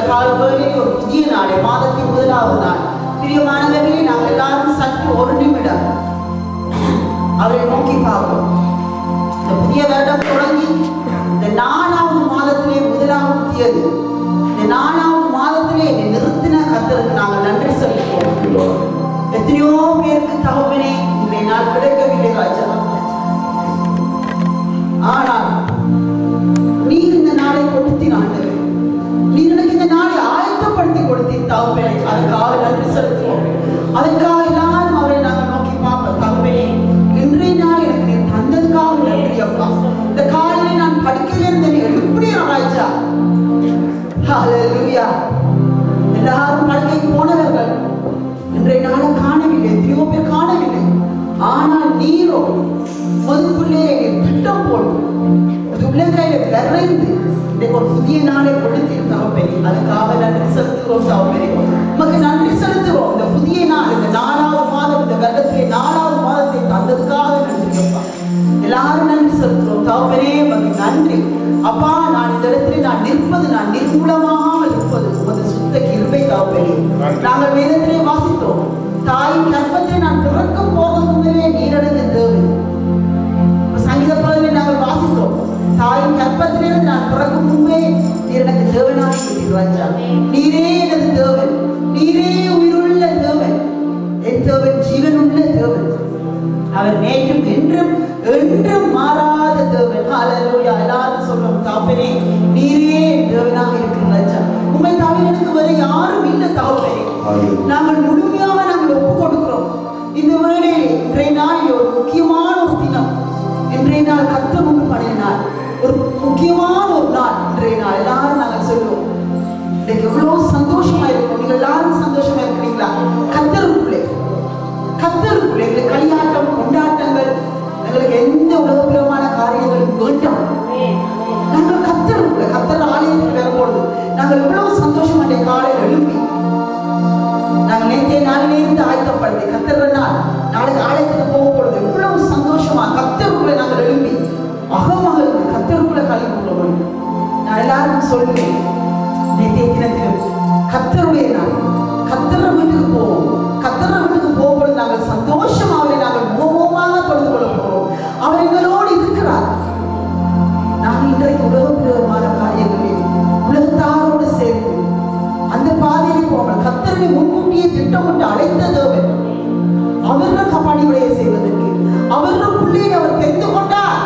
காலவேளை ஒரு புதிய நாளை, மாதத்தின் முதலாவது நாள். பிரியமானவர்களே, நாங்கள் எல்லாரும் சற்று ஒரு நிமிடம் அவரை நோக்கி பார்ப்போம். இந்த புதிய வருடம் தொடங்கி இந்த 4வது மாதத்திலே முதலாவது தேதி, இந்த 4வது மாதத்திலே என்னை நிறுத்தின கர்த்தருக்கு நாங்கள் நன்றி செலுத்துவோம். எத்தனையோ பேருக்கு தகவலே இன்றைய நாள் கிடைக்கவில்லை ராஜா. ஆனால் நீர் இந்த நாளை கொடுத்தீர் ஆண்டவரே. நீர் எனக்கு இந்த நாளை ஆயத்தப்படுத்தி கொடுத்தீர் தகவலே. அதற்காக நன்றி செலுத்துவோம். அதற்காக எல்லாரும் அவரை நாங்கள் நோக்கி பார்ப்போம். தகவலே, இன்றைய நாள் எனக்கு நீர் தந்ததுக்காக நன்றி அப்பா. இந்த காலையிலே நான் படுக்கையில இருந்தேன் எப்படி ராஜா. ஹல்லேலூயா. எல்லாரும் படுக்கைக்கு போனவர்கள் இன்றைய நாளை காணவில்லை, எத்தனையோ பேர் காணவில்லை. ஆனால் நீரோ முதற்குள்ளே திட்டம் போட்டு உள்ளங்கையில விரைந்து இன்றைக்கு ஒரு புதிய நாளை கொடுத்தீர் தகப்பனே. அதுக்காக நன்றி செலுத்துகிறோம் தகப்பனே. உமக்கு நன்றி செலுத்துகிறோம். இந்த புதிய நாள், இந்த 4வது மாதம், இந்த வருடத்திலே 4வது மாதத்தை தந்ததுக்காக நன்றி அப்பா. எல்லாரும் நன்றி செலுத்துகிறோம் தகப்பனே. உமக்கு நன்றி அப்பா. நான் இந்த இடத்திலே நான் நிற்பது, நான் நிர்மூலமாக இருப்பது உமது சுத்த கிருபை தகப்பனே. நாங்கள் வேதத்திலே வாசித்தோம், தாயின் கர்ப்பத்தை நான் பிறக்கும் போவதற்கு முன்னே நீரடைந்த தேவன். சங்கீத பகுதியிலே நாங்கள் வாசித்தோம், தாயின் கர்ப்பத்திலிருந்து நான் பிறக்கும் முன்பே நீர் எனக்கு தேவனாக இருக்கிறார். நீரே எனது தேவன், நீரே உயிருள்ள தேவன், என் தேவன் ஜீவனுள்ள தேவன். அவர் நேற்றும் என்றும் என்றும் மாறாத தேவன். ஹல்லேலூயா. எல்லாரும் சொல்றோம் தகப்பனே, நீரே தேவனாக இருக்கிறார். உண்மை தவிர எனக்கு வேற யாரும் இல்லை தகப்பனே. நாங்கள் முழுமையாக நாங்கள் ஒப்புக் கொடுக்கிறோம். இந்த வேளையிலே இன்றைய நாளில் ஒரு முக்கியமான ஒரு தினம். இன்றைய நாள் கர்த்தர் முன்பு பண்ணின நாள், ஒரு முக்கியமான ஒரு நாள். இன்றைய நாள் எல்லாரும் நாங்கள் சொல்லுவோம், இன்னைக்கு எவ்வளவு சந்தோஷமா இருக்கும். நீங்க எல்லாரும் சந்தோஷமா இருக்கிறீங்களா? கர்த்தருக்குள்ளே எங்களுக்கு களியாட்டம், கொண்டாட்டங்கள், எங்களுக்கு எந்த உலகபுரமான காரியங்களும் வேண்டாம். நாங்கள் கர்த்தருக்குள்ளே, கர்த்தர் ஆலயத்துக்கு வரும்பொழுது நாங்கள் எவ்வளவு சந்தோஷமா காலையில் எழுப்பி நாங்கள் நேற்றைய நாளிலே இருந்து ஆயத்தப்படுத்தி கர்த்தர் நாள் நாளைக்கு ஆலயத்துக்கு போகும் பொழுது எவ்வளவு சந்தோஷமா கர்த்தருக்குள்ளே நாங்கள் எழுப்பி அகமகள் கர்த்தருக்குள்ளே கழிவுள்ளோம். நான் எல்லாருக்கும் சொல்லுவேன், நேற்றைய தினத்திலும் கர்த்தருடைய நாள், கர்த்தர் வீட்டுக்கு போவோம். கர்த்தர் வீட்டுக்கு போகும்போது நாங்கள் சந்தோஷமா அவரை நாங்கள் முகமுகமாக தொழுது கொள்ள போகிறோம். அவர் எங்களோடு இருக்கிறார். நாங்கள் இன்றைக்கு உலகப்பிரமான காரியங்களில் உலகத்தாரோடு சேர்ந்து அந்த பாதையிலே போவாங்க. கர்த்தரை முன்கூட்டியே திட்டமிட்டு அழைத்த தேவன் அவர்கள் பணிவிடைய செய்வதற்கு அவர்கள் பிள்ளையை அவர் தெரிந்து கொண்டார்,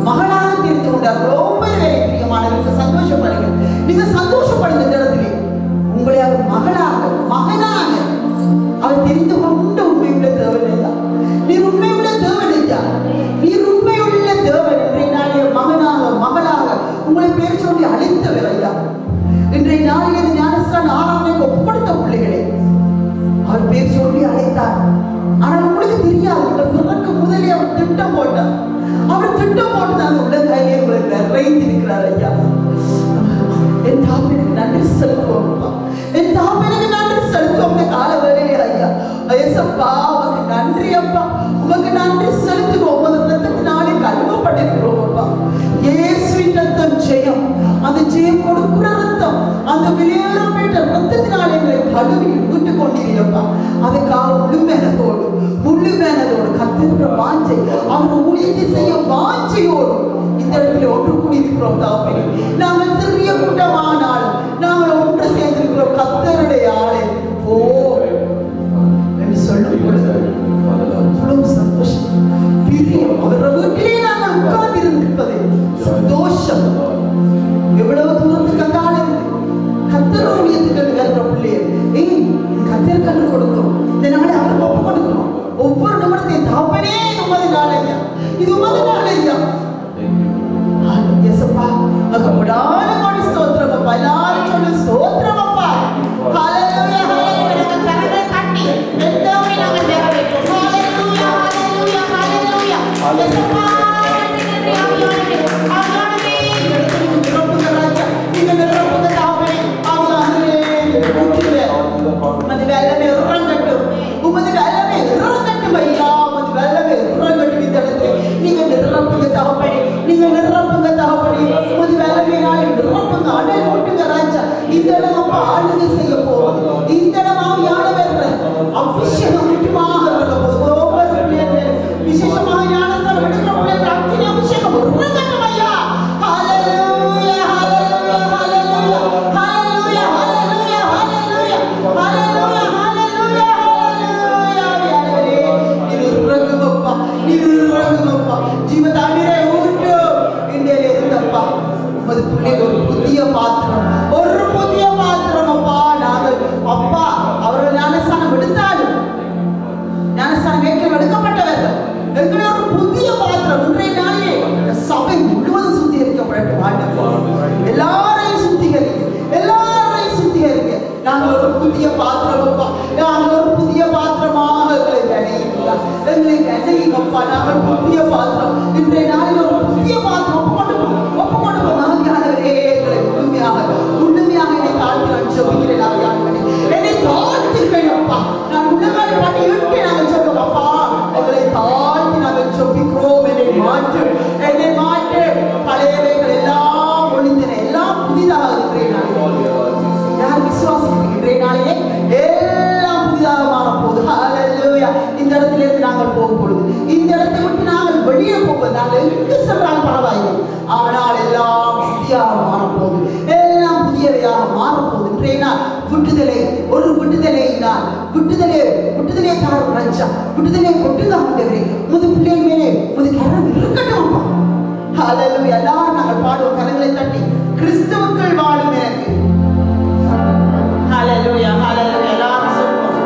மகளாக தெரிந்து கொண்டார். ரொம்ப பிரியமானவர்கள் சந்தோஷப்படுங்க, நீங்க சந்தோஷப்படுங்க. இந்த இடத்திலே உங்களை அவர் மகளாக மகனாக அவர் தெரிந்து கொண்டு உண்மையுள்ள தேவன் ஐயா. நீர் உண்மையுள்ள தேவன் ஐயா, நீர் உண்மையுள்ள தேவன். இன்றைய நாளில் மகனாக மகளாக உங்களை பேர் சொல்லி அழைத்தவர் ஐயா. இன்றைய நாளில் ஞானஸ்தான ஆராதனைக்கு ஒப்புக்கொடுத்த பிள்ளைகளை அவர் பேர் சொல்லி அழைத்தார். ஆனால் உங்களுக்கு தெரியாது, நீங்கள் பிறக்கு முதலே அவர் திட்டம் போட்டார். அவர் திட்டம் போட்டு அந்த உள்ள கையிலே உங்களை நிறைந்து இருக்கிறார் ஐயா. என் தாப்பனுக்கு நன்றி செலுத்துவோம், என் தாப்பனுக்கு நன்றி செலுத்துவோம். இந்த கால வேளையிலே ஐயா ஐயப்பா உமக்கு நன்றி அப்பா, உமக்கு நன்றி செலுத்துவோம். உமது ரத்தத்தினாலே கழுவப்பட்டிருக்கிறோம் அப்பா. இயேசுவின் ரத்தம் ஜெயம், அந்த ஜெயம் கொடுக்கிற ரத்தம், அந்த வெளியேறப்பட்ட ரத்தத்தினாலே எங்களை கழுவி விட்டு கொண்டிருப்பா. அதுக்காக முழு மேனதோடு கத்திருக்கிற வாஞ்சை, அவர் ஊழியத்தை செய்ய வாஞ்சையோடு இந்த இடத்துல ஒன்று கூடியிருக்கிறோம் தாப்பனே. நாங்கள் சிறிய கூட்டமானாலும் நாங்கள் ஒன்று சேர்ந்திருக்கிறோம். கத்தருடைய ஆலயத்துக்கு போ என்று சொல்லும் பொழுது அவ்வளவு சந்தோஷம், பிரியம். அவர்கள் வீட்டிலே நாங்கள் உட்கார்ந்து இருந்திருப்பது சந்தோஷம். எவ்வளவு தூரத்துக்கு அங்கால கத்தர் ஊழியத்துக்கு வருகிற பிள்ளைகள் கத்தர் கற்றுக் கொடுக்கிறோம். இந்த நாளை அவருக்கு ஒப்பு கொடுக்கிறோம். ஒவ்வொரு நிமிடத்தையும் தாப்பனே இது உமது நாள் ஐயா, இது உமது நாள் ஐயா. எசப்பா அகப்படான கோடி ஸ்தோத்திரம் அப்பா. எல்லாரும் சொல்லு ஸ்தோத்திரம் அப்பா. ஹல்லேலூயா ஹல்லேலூயா. கரங்களை தட்டி எந்தோமே நாங்கள் நிறைவேற்றோம். ஹல்லேலூயா ஹல்லேலூயா ஹல்லேலூயா. எசப்பா நன்றி ஆவியானவரே, ஆவியானவரே நிரப்புங்க ராஜா, நீங்க நிரப்புங்க தாப்பனே. ஆவியானவரே ஊற்றுங்க, உமது வெள்ளமே இறங்கட்டும், உமது வெள்ளமே இறங்கட்டும் ஐயா, உமது வெள்ளமே இறங்கட்டும். இந்த இடத்துல நீங்க நிரப்புங்க தகப்பனே, நீங்க நிரப்புங்க தகப்பனே. உமது வெள்ளமே நாளை இந்த இடம் அப்பா ஆளுகை செய்ய போவது. இந்த இடம் ஆவியானவர் அபிஷேகம் முக்கியமாக இருக்க போது. ஒவ்வொரு பிள்ளைகள் விசேஷமாக ஞானஸ்தானம் எடுக்கிற பிள்ளைகள் அக்னி அபிஷேகம் உருகட்டும் ஐயா. ஹalleluya ஹalleluya ஹalleluya ஹalleluya ஹalleluya ஹalleluya ஹalleluya ஹalleluya ஹalleluya. ஆவியானவரே நிருரகுமப்பா நிருரகுமப்பா ஜீவதானிரே ஊட்டு இண்டேல இருந்தப்பா உமது பிள்ளைகள் ஒரு புதிய பாத்திரம் அப்பா. நாங்கள் அப்பா அவர்கள் ஞானஸ்தானம் எடுத்தாலும் ஞானஸ்தானம் எடுக்கப்பட்டவர்கள் எங்களை ஒரு புதிய பாத்திரம் இன்றைய நாளிலே சபை முழுவதும் சுத்திகரிக்கப்படட்டும். எல்லாரையும் சுத்திகரிங்க. நாங்கள் ஒரு புதிய பாத்திரம் அப்பா. நாங்கள் ஒரு புதிய பாத்திரமாக எங்களை வினையுங்கப்பா. நாங்கள் புதிய பாத்திரம் இன்றைய நாளில் ஒரு புதிய பாத்திரம் ஒப்புக்கொண்டு மகன்யானவரே எங்களை முழுமையாக என்னை தாழ்த்தி நான் சொல்கிறேன். என்னை தாழ்த்துகிறேன் அப்பா. நான் உள்ளங்கால் பாட்டி இட்டு நாங்கள் சொல்றோம் அப்பா. எங்களை தாழ்த்தி நாங்கள் சொல்லிக்கிறோம். என்னை மாற்று பழையவைகள் எல்லாம் ஒளிந்தன, எல்லாம் புதிதாக யார் விசுவாசிக்கின்ற நாளையே எல்லாம் புதிதாக மாறப்போகுது. ஹalleluya. இந்த இடத்துல இருந்து நாங்கள் போகும் பொழுது இந்த இடத்தை விட்டு நாங்கள் வெளியே போவது நாங்கள் எங்கு சென்றாலும் பரவாயில்லை. ஆனால் எல்லாம் புதியாக மாறப்போகுது, எல்லாம் புதியவையாக மாறப்போகுது. இன்றைய நாள் விடுதலை, ஒரு விடுதலையினால் விடுதலை காரணம் ரஜா விடுதலை கொட்டுதான் ஆண்டவரே. முது பிள்ளைகள் மேலே முது கரம் இருக்கட்டும் அப்பா. ஹalleluya. எல்லாரும் நாங்கள் பாடுவோம் கரங்களை தட்டி. கிறிஸ்துவுக்குள் வாழும் எனக்கு. ஹalleluya ஹalleluya. எல்லாரும் சொல்லுவோம்.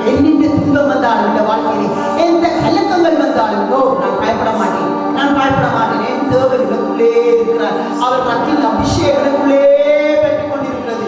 என்னென்ன துன்பம் வந்தாலும் இந்த வாழ்க்கையிலே எந்த கலக்கங்கள் வந்தாலும் நான் பயப்பட மாட்டேன். என் தேவன் எனக்குள்ளே இருக்கிறார். அவர் அக்கினி அபிஷேகம் எனக்குள்ளே பெற்றுக் கொண்டிருக்கிறது.